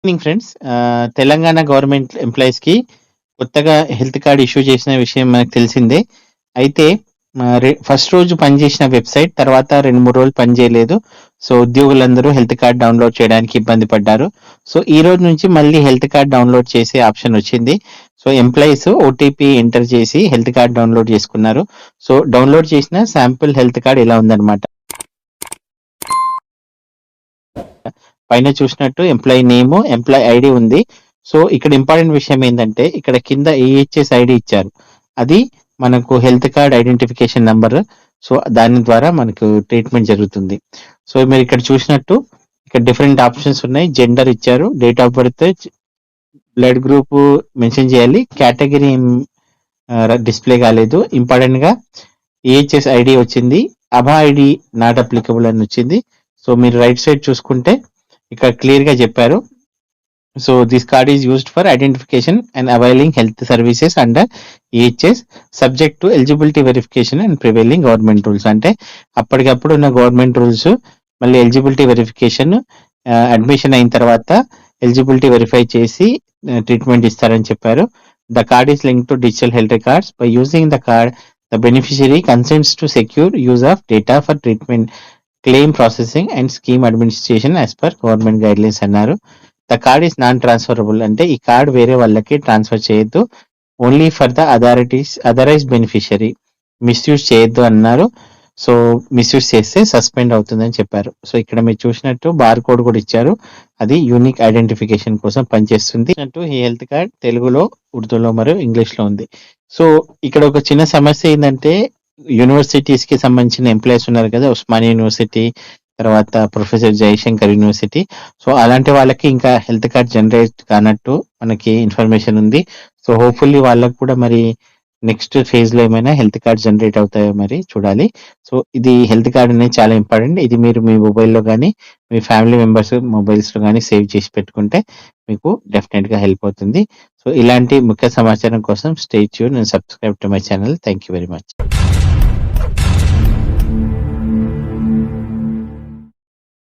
Evening friends. Telangana government ఎంప్లాయీస్‌కి కొత్తగా health card issue చేసిన విషయం మనకు తెలిసిందే. అయితే ఫస్ట్ రోజు పనిచేసిన వెబ్‌సైట్ తర్వాత 2, 3 రోజులు పనిచేయలేదు. సో, ఉద్యోగులందరూ హెల్త్ కార్డ్ డౌన్‌లోడ్ చేయడానికి ఇబ్బంది పడ్డారు. సో, ఈ రోజు నుంచి మళ్ళీ హెల్త్ కార్డ్ డౌన్‌లోడ్ చేసే ఆప్షన్ వచ్చింది. సో, ఎంప్లాయీస్ ఓటీపీ ఎంటర్ చేసి హెల్త్ కార్డ్ డౌన్‌లోడ్ చేసుకున్నారు. సో, డౌన్‌లోడ్ చేసిన శాంపుల్ హెల్త్ కార్డ్ ఇలా ఉందన్నమాట. పైన చూసినట్టు ఎంప్లాయీ నేమ్, ఎంప్లాయీ ఐడి ఉంది. సో, ఇక్కడ ఇంపార్టెంట్ విషయం ఏందంటే ఇక్కడ కింద ఈహెచ్ఎస్ ఐడి ఇచ్చారు. అది మనకు health card identification number. So, దాని ద్వారా మనకు ట్రీట్మెంట్ జరుగుతుంది. సో, మీరు ఇక్కడ చూసినట్టు ఇక్కడ డిఫరెంట్ ఆప్షన్స్ ఉన్నాయి. జెండర్ ఇచ్చారు, date of birth, blood group mention చేయాలి. కేటగిరీ డిస్ప్లే కాలేదు. ఇంపార్టెంట్ గా ఈహెచ్ఎస్ ఐడి వచ్చింది. అభా ఐడి నాట్ అప్లికబుల్ అని వచ్చింది. సో, మీరు రైట్ సైడ్ చూసుకుంటే ఇక్కడ క్లియర్ గా చెప్పారు. So, this card is used for identification and availing health services under EHS subject to eligibility verification and prevailing government rules. అంటే అప్పటికప్పుడు ఉన్న గవర్నమెంట్ రూల్స్ మళ్ళీ ఎలిజిబిలిటీ వెరిఫికేషన్, అడ్మిషన్ అయిన తర్వాత ఎలిజిబిలిటీ వెరిఫై చేసి ట్రీట్మెంట్ ఇస్తారని చెప్పారు. The card is link to digital health records. By using the card the beneficiary consents to secure use of data for treatment, claim processing and scheme administration as per government guidelines అన్నారు. The card is non transferable. అంటే ఈ card వేరే వాళ్ళకి transfer చేయొద్దు. Only for the authorize beneficiary. Misuse చేయొద్దు అన్నారు. So, misuse చేస్తే suspend అవుతుందని చెప్పారు. సో, ఇక్కడ మీరు చూసినట్టు బార్ కోడ్ కూడా ఇచ్చారు. అది యూనిక్ ఐడెంటిఫికేషన్ కోసం పనిచేస్తుంది. ఈ హెల్త్ కార్డ్ తెలుగులో, ఉర్దూలో మరియు ఇంగ్లీష్ లో ఉంది. సో, ఇక్కడ ఒక చిన్న సమస్య ఏంటంటే యూనివర్సిటీస్ కి సంబంధించిన ఎంప్లాయీస్ ఉన్నారు కదా, ఉస్మానియా యూనివర్సిటీ, తర్వాత ప్రొఫెసర్ జయశంకర్ యూనివర్సిటీ. సో, అలాంటి వాళ్ళకి ఇంకా హెల్త్ కార్డ్ జనరేట్ కానట్టు మనకి ఇన్ఫర్మేషన్ ఉంది. సో, హోప్ఫుల్లీ వాళ్ళకు కూడా మరి నెక్స్ట్ ఫేజ్ లో ఏమైనా హెల్త్ కార్డ్ జనరేట్ అవుతాయో మరి చూడాలి. సో, ఇది హెల్త్ కార్డ్ అనేది చాలా ఇంపార్టెంట్. ఇది మీరు మీ మొబైల్లో కానీ మీ ఫ్యామిలీ మెంబర్స్ మొబైల్స్ లో కానీ సేవ్ చేసి పెట్టుకుంటే మీకు డెఫినెట్ గా హెల్ప్ అవుతుంది. సో, ఇలాంటి ముఖ్య సమాచారం కోసం stay tune and subscribe to my channel. Thank you very much.